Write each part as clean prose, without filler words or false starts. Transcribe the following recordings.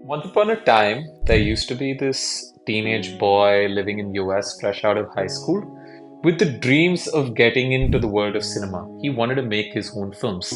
Once upon a time, there used to be this teenage boy living in US fresh out of high school with the dreams of getting into the world of cinema. He wanted to make his own films,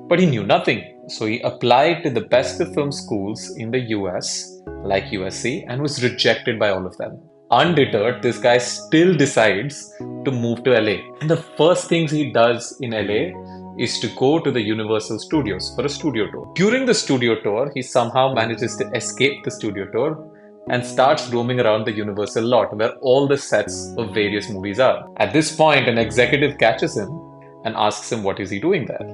but he knew nothing. So he applied to the best of film schools in the US, like USC, and was rejected by all of them. Undeterred, this guy still decides to move to LA. And the first things he does in LA is to go to the Universal Studios for a studio tour. During the studio tour, he somehow manages to escape the studio tour and starts roaming around the Universal lot where all the sets of various movies are. At this point, an executive catches him and asks him what is he doing there.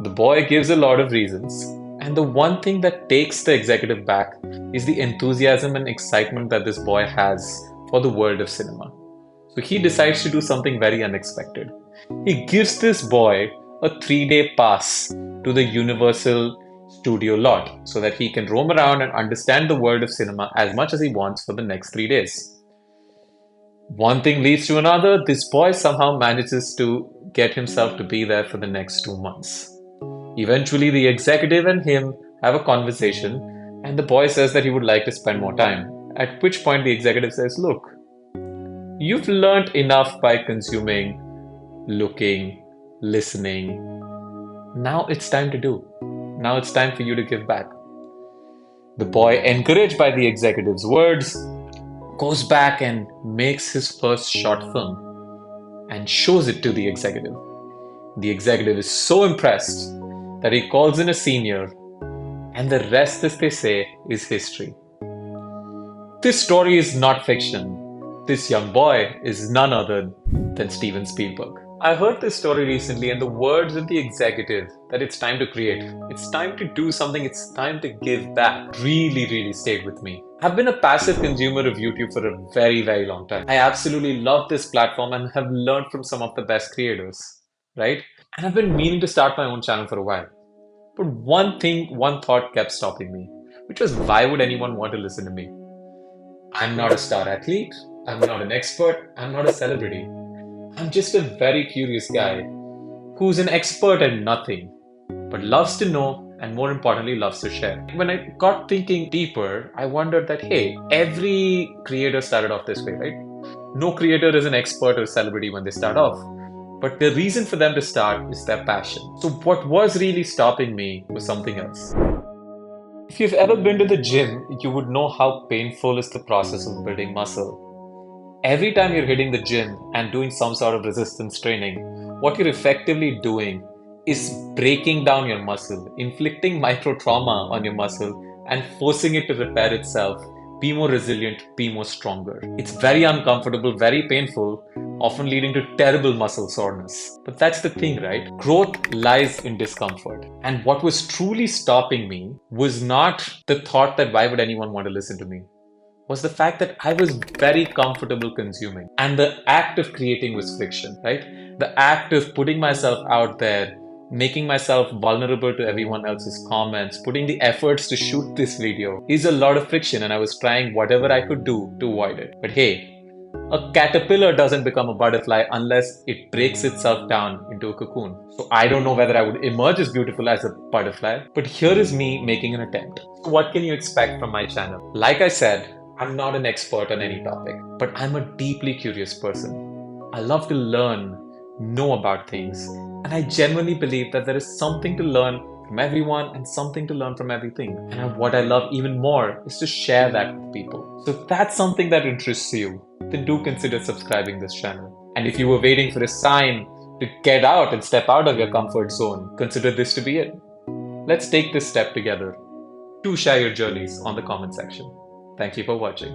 The boy gives a lot of reasons, and the one thing that takes the executive back is the enthusiasm and excitement that this boy has for the world of cinema. So he decides to do something very unexpected. He gives this boy a 3-day pass to the Universal Studio lot so that he can roam around and understand the world of cinema as much as he wants for the next 3 days. One thing leads to another. This boy somehow manages to get himself to be there for the next 2 months. Eventually, the executive and him have a conversation, and the boy says that he would like to spend more time. At which point, the executive says, "Look, you've learned enough by consuming, looking, listening. Now it's time to do. Now it's time for you to give back." The boy, encouraged by the executive's words, goes back and makes his first short film and shows it to the executive. The executive is so impressed that he calls in a senior, and the rest, as they say, is history. This story is not fiction. This young boy is none other than Steven Spielberg. I heard this story recently, and the words of the executive that it's time to create, it's time to do something, it's time to give back, really stayed with me. I've been a passive consumer of YouTube for a very long time. I absolutely love this platform and have learned from some of the best creators, right? And I've been meaning to start my own channel for a while. But one thought kept stopping me, which was, why would anyone want to listen to me? I'm not a star athlete, I'm not an expert, I'm not a celebrity. I'm just a very curious guy who's an expert at nothing, but loves to know and more importantly loves to share. When I got thinking deeper, I wondered that, hey, every creator started off this way, right? No creator is an expert or celebrity when they start off. But the reason for them to start is their passion. So what was really stopping me was something else. If you've ever been to the gym, you would know how painful is the process of building muscle. Every time you're hitting the gym and doing some sort of resistance training, what you're effectively doing is breaking down your muscle, inflicting micro trauma on your muscle and forcing it to repair itself, be more resilient, be more stronger. It's very uncomfortable, very painful, often leading to terrible muscle soreness. But that's the thing, right? Growth lies in discomfort. And what was truly stopping me was not the thought that why would anyone want to listen to me, was the fact that I was very comfortable consuming. And the act of creating was friction, right? The act of putting myself out there, making myself vulnerable to everyone else's comments, putting the efforts to shoot this video is a lot of friction, and I was trying whatever I could do to avoid it. But hey, a caterpillar doesn't become a butterfly unless it breaks itself down into a cocoon. So I don't know whether I would emerge as beautiful as a butterfly, but here is me making an attempt. So what can you expect from my channel? Like I said, I'm not an expert on any topic, but I'm a deeply curious person. I love to learn, know about things, and I genuinely believe that there is something to learn from everyone and something to learn from everything. And what I love even more is to share that with people. So if that's something that interests you, then do consider subscribing this channel. And if you were waiting for a sign to get out and step out of your comfort zone, consider this to be it. Let's take this step together. Do share your journeys on the comment section. Thank you for watching.